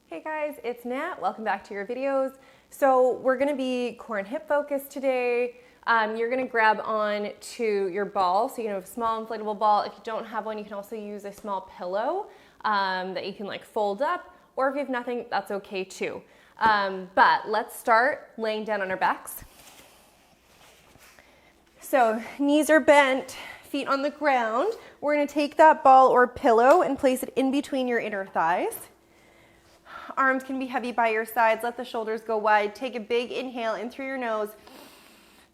Hey guys, it's Nat. Welcome back to your videos. So we're going to be core and hip focused today. You're going to grab on to your ball. So you can have a small inflatable ball. If you don't have one, you can also use a small pillow that you can like fold up, or if you have nothing, that's okay too. But let's start laying down on our backs. So knees are bent, feet on the ground. We're going to take that ball or pillow and place it in between your inner thighs. Arms can be heavy by your sides. Let the shoulders go wide. Take a big inhale in through your nose.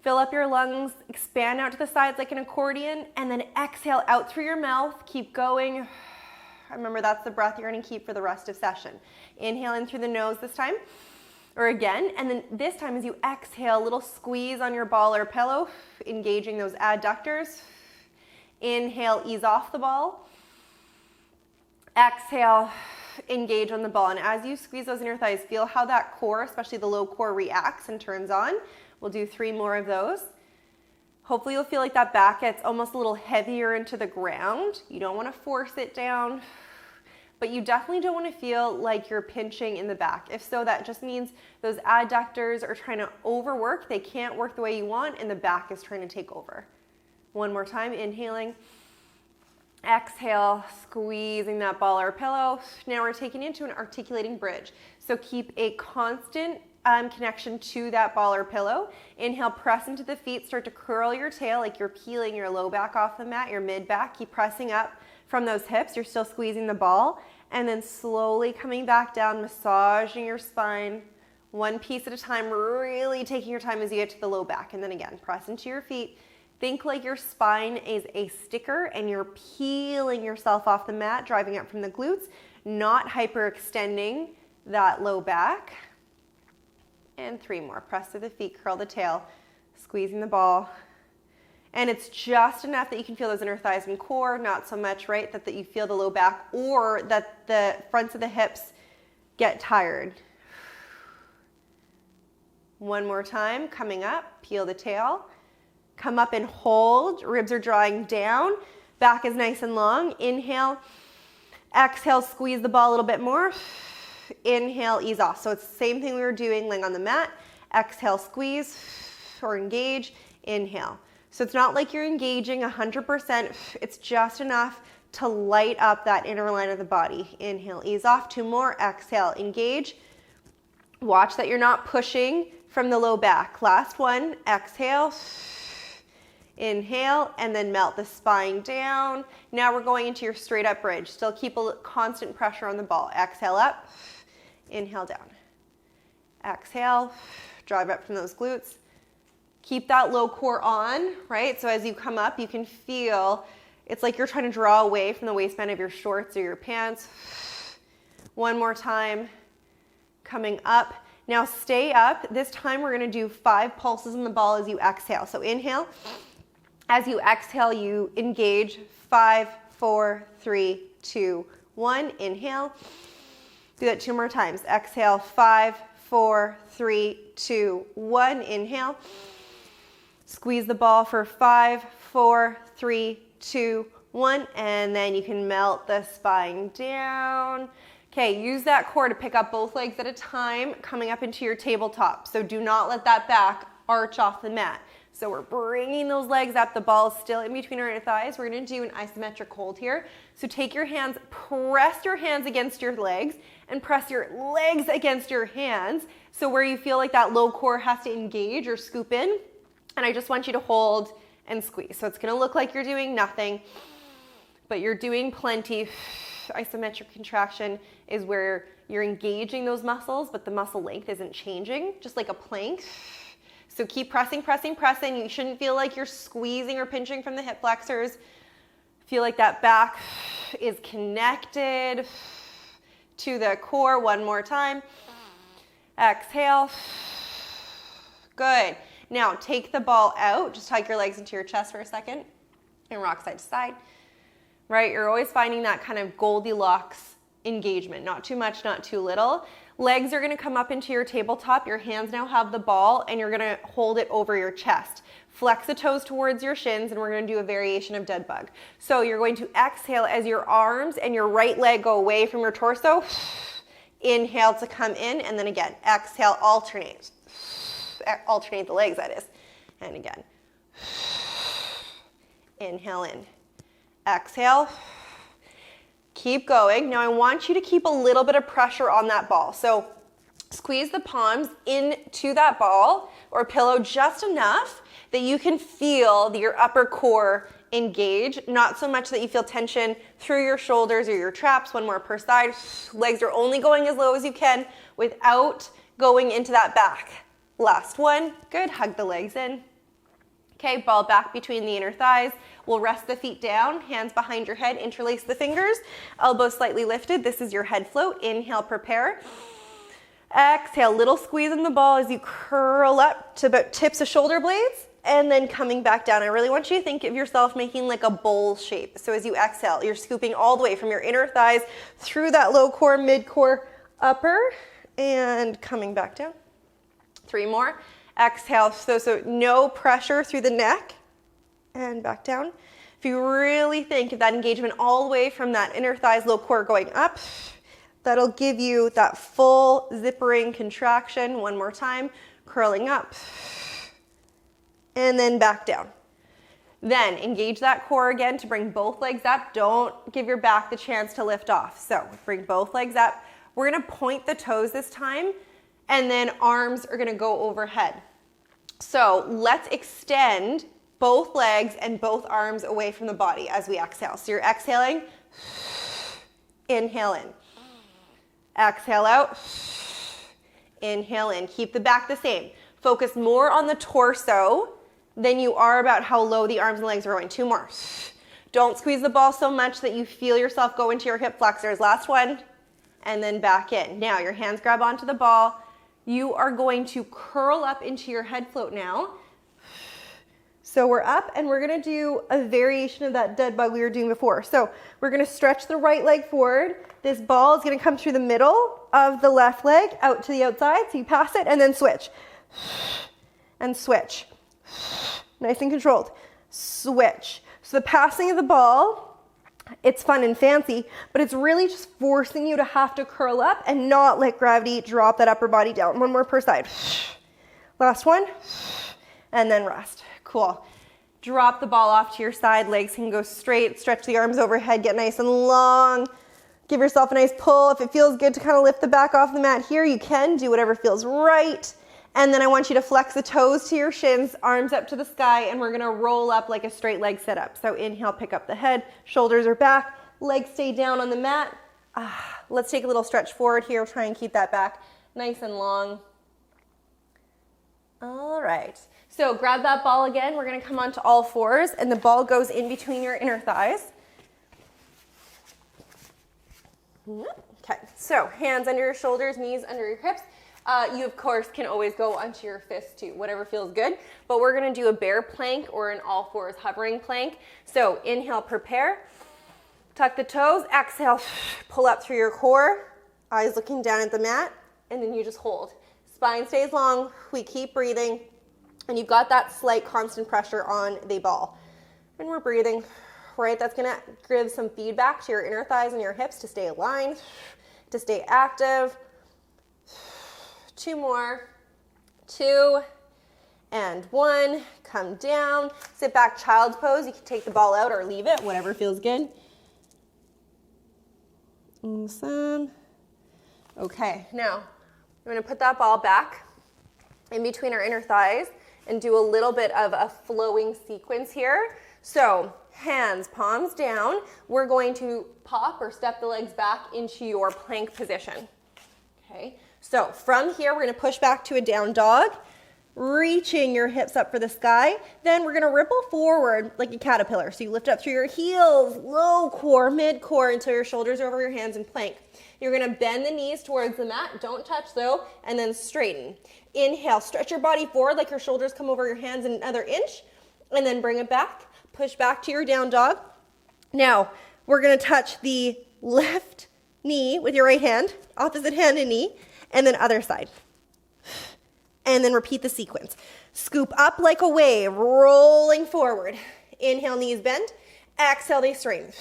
Fill up your lungs. Expand out to the sides like an accordion. And then exhale out through your mouth. Keep going. Remember, that's the breath you're going to keep for the rest of session. Inhale in through the nose this time. Or again. And then this time as you exhale, a little squeeze on your ball or pillow, engaging those adductors. Inhale, ease off the ball. Exhale, engage on the ball. And as you squeeze those inner thighs, feel how that core, especially the low core, reacts and turns on. We'll do 3 more of those. Hopefully you'll feel like that back gets almost a little heavier into the ground. You don't want to force it down, but you definitely don't want to feel like you're pinching in the back. If so, that just means those adductors are trying to overwork. They can't work the way you want, and the back is trying to take over. One more time, inhaling. Exhale, squeezing that ball or pillow. Now we're taking into an articulating bridge. So keep a constant connection to that ball or pillow. Inhale, press into the feet. Start to curl your tail like you're peeling your low back off the mat, your mid back. Keep pressing up from those hips. You're still squeezing the ball. And then slowly coming back down, massaging your spine. One piece at a time, really taking your time as you get to the low back. And then again, press into your feet. Think like your spine is a sticker and you're peeling yourself off the mat, driving up from the glutes, not hyperextending that low back. And 3 more. Press to the feet, curl the tail, squeezing the ball. And it's just enough that you can feel those inner thighs and core, not so much, right, that you feel the low back or that the fronts of the hips get tired. One more time, coming up, peel the tail. Come up and hold, ribs are drawing down, back is nice and long. Inhale, exhale, squeeze the ball a little bit more. Inhale, ease off. So it's the same thing we were doing laying on the mat. Exhale, squeeze or engage, inhale. So it's not like you're engaging 100%, it's just enough to light up that inner line of the body. Inhale, ease off, 2 more, exhale, engage. Watch that you're not pushing from the low back. Last one, exhale. Inhale, and then melt the spine down. Now we're going into your straight up bridge. Still keep a constant pressure on the ball. Exhale up, inhale down. Exhale, drive up from those glutes. Keep that low core on, right? So as you come up, you can feel, it's like you're trying to draw away from the waistband of your shorts or your pants. One more time, coming up. Now stay up. This time we're gonna do 5 pulses in the ball as you exhale. So inhale. As you exhale, you engage. 5, 4, 3, 2, 1. Inhale. Do that 2 more times. Exhale. 5, 4, 3, 2, 1. Inhale. Squeeze the ball for 5, 4, 3, 2, 1. And then you can melt the spine down. Okay, use that core to pick up both legs at a time, coming up into your tabletop. So do not let that back arch off the mat. So we're bringing those legs up. The ball is still in between our inner thighs. We're going to do an isometric hold here. So take your hands, press your hands against your legs, and press your legs against your hands. So where you feel like that low core has to engage or scoop in. And I just want you to hold and squeeze. So it's going to look like you're doing nothing, but you're doing plenty. Isometric contraction is where you're engaging those muscles, but the muscle length isn't changing, just like a plank. So keep pressing, pressing, pressing. You shouldn't feel like you're squeezing or pinching from the hip flexors. Feel like that back is connected to the core. One more time. Exhale. Good. Now take the ball out. Just hike your legs into your chest for a second and rock side to side. Right? You're always finding that kind of Goldilocks engagement. Not too much, not too little. Legs are going to come up into your tabletop. Your hands now have the ball and you're going to hold it over your chest. Flex the toes towards your shins and we're going to do a variation of dead bug. So you're going to exhale as your arms and your right leg go away from your torso. Inhale to come in, and then again, exhale, alternate. Alternate the legs, that is. And again. Inhale in. Exhale. Keep going. Now I want you to keep a little bit of pressure on that ball. So squeeze the palms into that ball or pillow just enough that you can feel your upper core engage, not so much that you feel tension through your shoulders or your traps. One more per side. Legs are only going as low as you can without going into that back. Last one. Good. Hug the legs in. Okay, ball back between the inner thighs. We'll rest the feet down, hands behind your head, interlace the fingers, elbows slightly lifted. This is your head float. Inhale, prepare. Exhale, little squeeze in the ball as you curl up to about tips of shoulder blades, and then coming back down. I really want you to think of yourself making like a bowl shape. So as you exhale, you're scooping all the way from your inner thighs through that low core, mid core, upper, and coming back down. 3 more. Exhale, so no pressure through the neck, and back down. If you really think of that engagement all the way from that inner thighs, low core going up, that'll give you that full zippering contraction. One more time, curling up, and then back down. Then engage that core again to bring both legs up. Don't give your back the chance to lift off. So bring both legs up. We're gonna point the toes this time, and then arms are gonna go overhead. So let's extend both legs and both arms away from the body as we exhale. So you're exhaling, inhale in. Exhale out, inhale in. Keep the back the same. Focus more on the torso than you are about how low the arms and legs are going. 2 more. Don't squeeze the ball so much that you feel yourself go into your hip flexors. Last one, and then back in. Now your hands grab onto the ball. You are going to curl up into your head float now. So we're up, and we're gonna do a variation of that dead bug we were doing before. So we're gonna stretch the right leg forward. This ball is gonna come through the middle of the left leg out to the outside. So you pass it and then switch. And switch. Nice and controlled. Switch. So the passing of the ball, it's fun and fancy, but it's really just forcing you to have to curl up and not let gravity drop that upper body down. 1 more per side. Last one, and then rest. Cool. Drop the ball off to your side. Legs can go straight. Stretch the arms overhead. Get nice and long. Give yourself a nice pull. If it feels good to kind of lift the back off the mat here, you can. Do whatever feels right. And then I want you to flex the toes to your shins, arms up to the sky, and we're gonna roll up like a straight leg sit up. So inhale, pick up the head, shoulders are back, legs stay down on the mat. Let's take a little stretch forward here. Try and keep that back nice and long. All right, so grab that ball again. We're gonna come onto all fours, and the ball goes in between your inner thighs. Okay, so hands under your shoulders, knees under your hips. You, of course, can always go onto your fists too, whatever feels good. But we're going to do a bear plank or an all fours hovering plank. So inhale, prepare. Tuck the toes. Exhale, pull up through your core. Eyes looking down at the mat. And then you just hold. Spine stays long. We keep breathing. And you've got that slight constant pressure on the ball. And we're breathing. Right? That's going to give some feedback to your inner thighs and your hips to stay aligned, to stay active. 2 more, 2, and 1. Come down, sit back, child's pose. You can take the ball out or leave it, whatever feels good. Awesome. Okay, now I'm gonna put that ball back in between our inner thighs and do a little bit of a flowing sequence here. So hands, palms down. We're going to pop or step the legs back into your plank position. Okay. So from here, we're gonna push back to a down dog, reaching your hips up for the sky. Then we're gonna ripple forward like a caterpillar. So you lift up through your heels, low core, mid core, until your shoulders are over your hands in plank. You're gonna bend the knees towards the mat, don't touch though, and then straighten. Inhale, stretch your body forward like your shoulders come over your hands another inch, and then bring it back, push back to your down dog. Now, we're gonna touch the left knee with your right hand, opposite hand and knee, and then other side. And then repeat the sequence. Scoop up like a wave, rolling forward. Inhale, knees bend. Exhale, they straighten.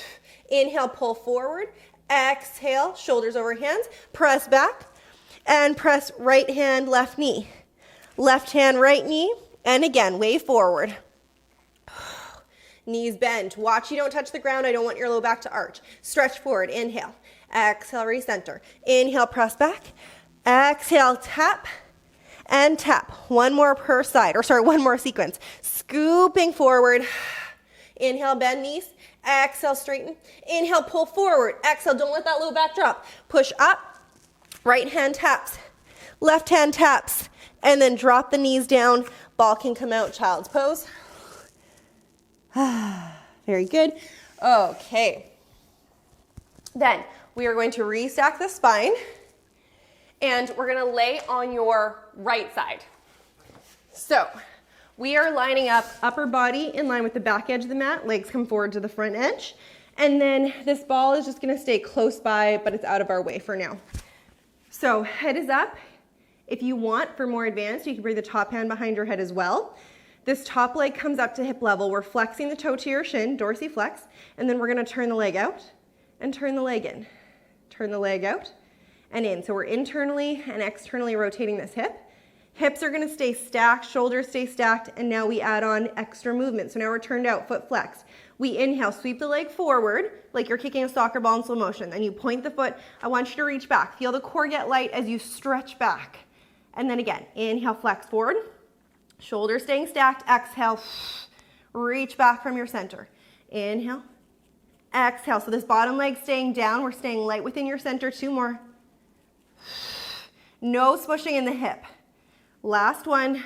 Inhale, pull forward. Exhale, shoulders over hands, press back, and press right hand, left knee. Left hand, right knee, and again, wave forward. Knees bend. Watch you don't touch the ground. I don't want your low back to arch. Stretch forward, inhale. Exhale, recenter. Inhale, press back. Exhale, tap and tap. One more per side, or sorry, one more sequence. Scooping forward. Inhale, bend knees. Exhale, straighten. Inhale, pull forward. Exhale, don't let that low back drop. Push up. Right hand taps. Left hand taps. And then drop the knees down. Ball can come out, child's pose. Very good. Okay. Then we are going to restack the spine. And we're going to lay on your right side. So we are lining up upper body in line with the back edge of the mat. Legs come forward to the front edge. And then this ball is just going to stay close by, but it's out of our way for now. So head is up. If you want, for more advanced, you can bring the top hand behind your head as well. This top leg comes up to hip level. We're flexing the toe to your shin, dorsiflex, and then we're going to turn the leg out and turn the leg in. Turn the leg out and in. So we're internally and externally rotating this hip. Hips are going to stay stacked, shoulders stay stacked, and now we add on extra movement. So now we're turned out, foot flexed. We inhale, sweep the leg forward like you're kicking a soccer ball in slow motion. Then you point the foot. I want you to reach back. Feel the core get light as you stretch back. And then again, inhale, flex forward. Shoulders staying stacked. Exhale, reach back from your center. Inhale, exhale. So this bottom leg staying down. We're staying light within your center. Two more. No smushing in the hip. Last one.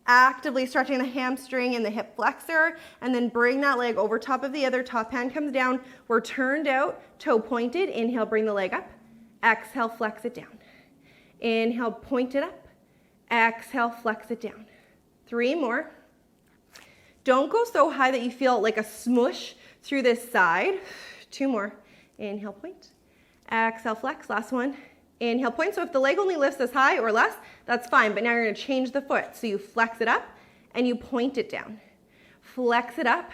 Actively stretching the hamstring and the hip flexor, and then bring that leg over top of the other. Top hand comes down. We're turned out, toe pointed. Inhale, bring the leg up. Exhale, flex it down. Inhale, point it up. Exhale, flex it down. Three more. Don't go so high that you feel like a smush through this side. Two more. Inhale, point. Exhale, flex. Last one. Inhale, point. So if the leg only lifts this high or less, that's fine. But now you're going to change the foot. So you flex it up and you point it down. Flex it up,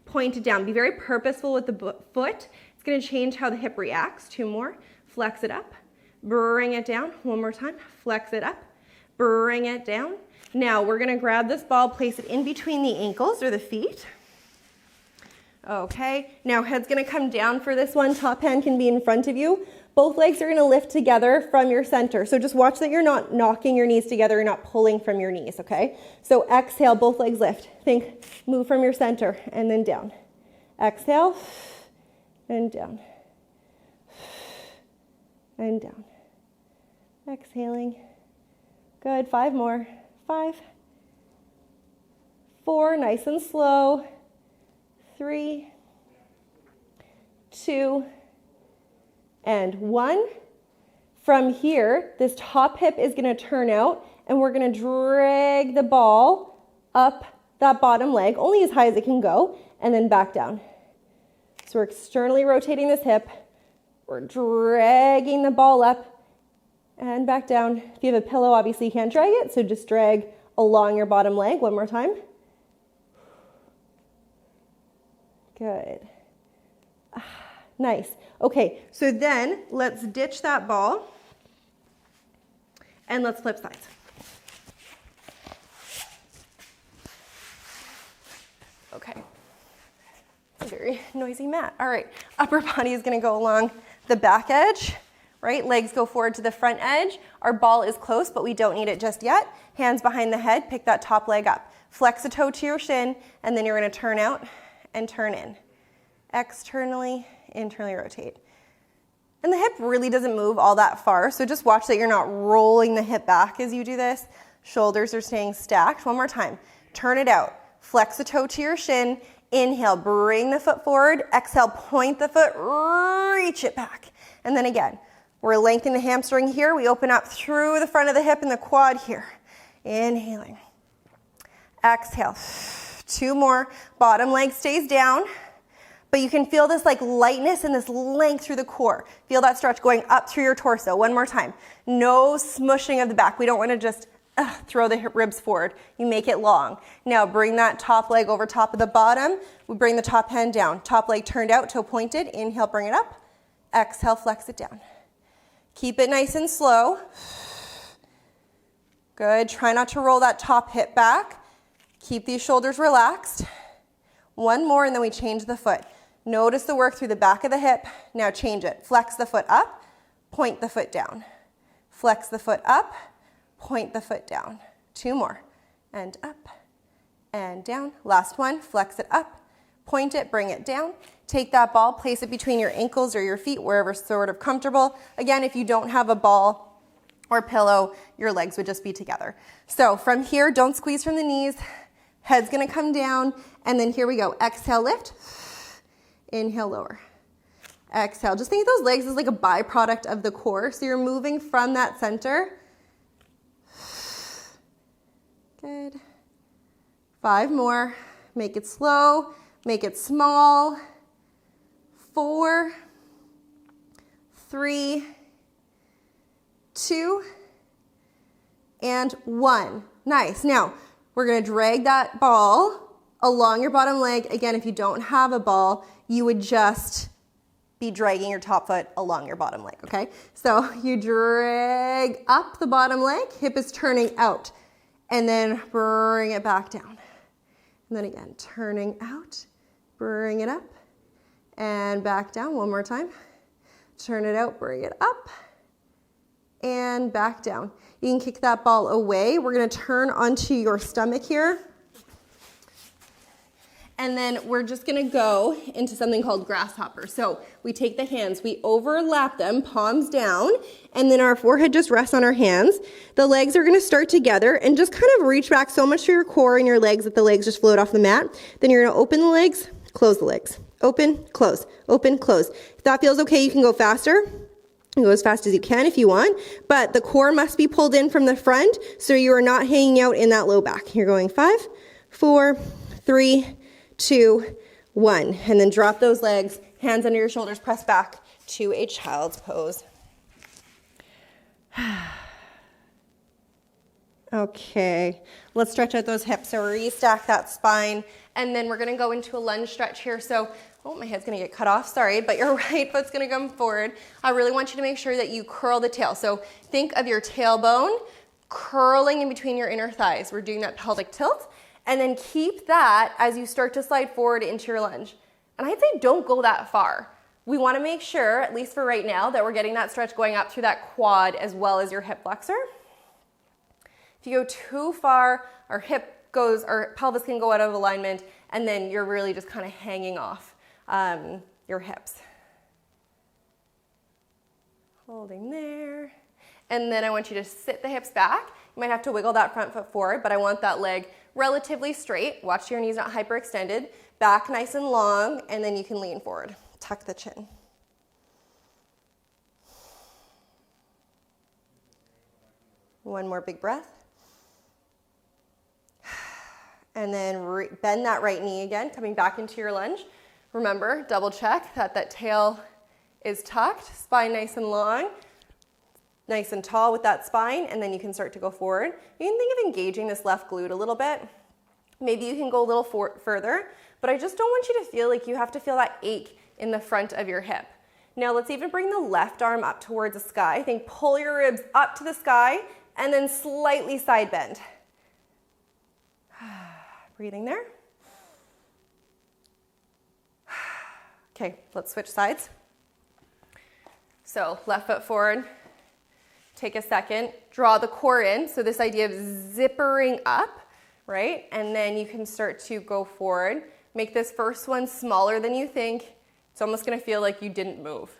point it down. Be very purposeful with the foot. It's going to change how the hip reacts. Two more. Flex it up. Bring it down. One more time. Flex it up. Bring it down. Now we're going to grab this ball, place it in between the ankles or the feet. Okay. Now head's going to come down for this one. Top hand can be in front of you. Both legs are going to lift together from your center. So just watch that you're not knocking your knees together. You're not pulling from your knees, okay? So exhale, both legs lift. Think, move from your center and then down. Exhale and down. And down. Exhaling. Good. 5 more. 5. 4. Nice and slow. 3. 2. And 1. From here, this top hip is going to turn out, and we're going to drag the ball up that bottom leg, only as high as it can go, and then back down. So we're externally rotating this hip. We're dragging the ball up and back down. If you have a pillow, obviously you can't drag it, so just drag along your bottom leg. One more time. Good. Nice. Okay, so then let's ditch that ball and let's flip sides. Okay. It's a very noisy mat. All right, upper body is going to go along the back edge, right? Legs go forward to the front edge. Our ball is close, but we don't need it just yet. Hands behind the head, pick that top leg up. Flex a toe to your shin, and then you're going to turn out and turn in. Externally, internally rotate. And the hip really doesn't move all that far, so just watch that you're not rolling the hip back as you do this. Shoulders are staying stacked. One more time. Turn it out. Flex the toe to your shin. Inhale, bring the foot forward. Exhale, point the foot, reach it back. And then again, we're lengthening the hamstring here. We open up through the front of the hip and the quad here. Inhaling. Exhale. 2 more. Bottom leg stays down. But you can feel this like lightness and this length through the core. Feel that stretch going up through your torso. One more time. No smushing of the back. We don't want to just throw the hip ribs forward. You make it long. Now bring that top leg over top of the bottom. We bring the top hand down. Top leg turned out, toe pointed. Inhale, bring it up. Exhale, flex it down. Keep it nice and slow. Good. Try not to roll that top hip back. Keep these shoulders relaxed. One more, and then we change the foot. Notice the work through the back of the hip. Now change it. Flex the foot up, point the foot down. Flex the foot up, point the foot down. Two more. And up and down. Last one. Flex it up, point it, bring it down. Take that ball, place it between your ankles or your feet, wherever sort of comfortable. Again, if you don't have a ball or pillow, your legs would just be together. So from here, don't squeeze from the knees. Head's gonna come down, and then here we go. Exhale, lift. Inhale, lower. Exhale. Just think of those legs as like a byproduct of the core. So you're moving from that center. Good. 5 more. Make it slow. Make it small. 4, 3, 2, and 1. Nice. Now, we're going to drag that ball along your bottom leg. Again, if you don't have a ball, you would just be dragging your top foot along your bottom leg, okay? So you drag up the bottom leg, hip is turning out, and then bring it back down. And then again, turning out, bring it up, and back down. One more time. Turn it out, bring it up, and back down. You can kick that ball away. We're gonna turn onto your stomach here. And then we're just gonna go into something called grasshopper. So we take the hands, we overlap them, palms down, and then our forehead just rests on our hands. The legs are gonna start together and just kind of reach back so much to your core and your legs that the legs just float off the mat. Then you're gonna open the legs, close the legs. Open, close, open, close. If that feels okay, you can go faster. Go as fast as you can if you want, but the core must be pulled in from the front so you are not hanging out in that low back. You're going 5, 4, 3, 2, 1. And then drop those legs, hands under your shoulders, press back to a child's pose. Okay, let's stretch out those hips. So restack that spine, and then we're gonna go into a lunge stretch here. So, oh, my head's gonna get cut off, sorry, but your right foot's gonna come forward. I really want you to make sure that you curl the tail. So think of your tailbone curling in between your inner thighs. We're doing that pelvic tilt. And then keep that as you start to slide forward into your lunge. And I'd say don't go that far. We wanna make sure, at least for right now, that we're getting that stretch going up through that quad as well as your hip flexor. If you go too far, our pelvis can go out of alignment, and then you're really just kind of hanging off your hips. Holding there. And then I want you to sit the hips back. You might have to wiggle that front foot forward, but I want that leg relatively straight. Watch your knees not hyperextended. Back nice and long, and then you can lean forward. Tuck the chin. One more big breath. And then bend that right knee again, coming back into your lunge. Remember, double check that that tail is tucked, spine nice and long, nice and tall with that spine, and then you can start to go forward. You can think of engaging this left glute a little bit. Maybe you can go a little further, but I just don't want you to feel like you have to feel that ache in the front of your hip. Now let's even bring the left arm up towards the sky. Think pull your ribs up to the sky, and then slightly side bend. Breathing there. Okay, let's switch sides. So left foot forward. Take a second, draw the core in. So this idea of zippering up, right? And then you can start to go forward. Make this first one smaller than you think. It's almost gonna feel like you didn't move.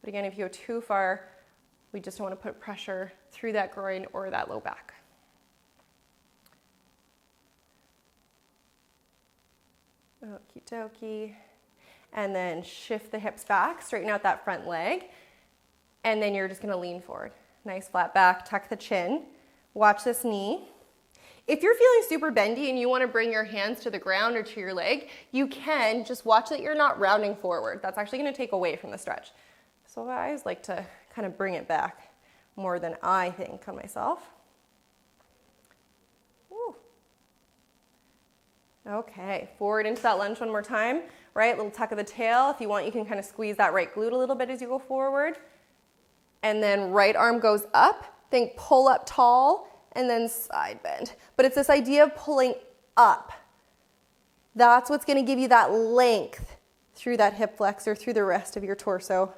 But again, if you go too far, we just don't wanna put pressure through that groin or that low back. Okie dokie. And then shift the hips back, straighten out that front leg, and then you're just gonna lean forward. Nice flat back, tuck the chin. Watch this knee. If you're feeling super bendy and you wanna bring your hands to the ground or to your leg, you can, just watch that you're not rounding forward. That's actually gonna take away from the stretch. So I always like to kind of bring it back more than I think on myself. Woo. Okay, forward into that lunge one more time. Right, little tuck of the tail. If you want, you can kind of squeeze that right glute a little bit as you go forward. And then right arm goes up. Think pull up tall and then side bend. But it's this idea of pulling up. That's what's going to give you that length through that hip flexor, through the rest of your torso.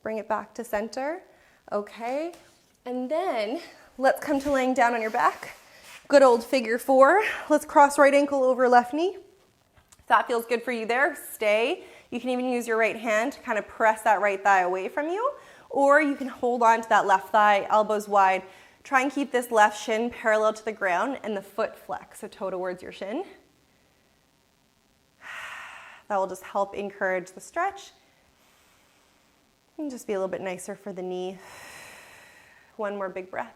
Bring it back to center. Okay, and then let's come to laying down on your back. Good old figure 4. Let's cross right ankle over left knee. If that feels good for you there, stay. You can even use your right hand to kind of press that right thigh away from you, or you can hold on to that left thigh, elbows wide. Try and keep this left shin parallel to the ground and the foot flex, so toe towards your shin. That will just help encourage the stretch and just be a little bit nicer for the knee. One more big breath.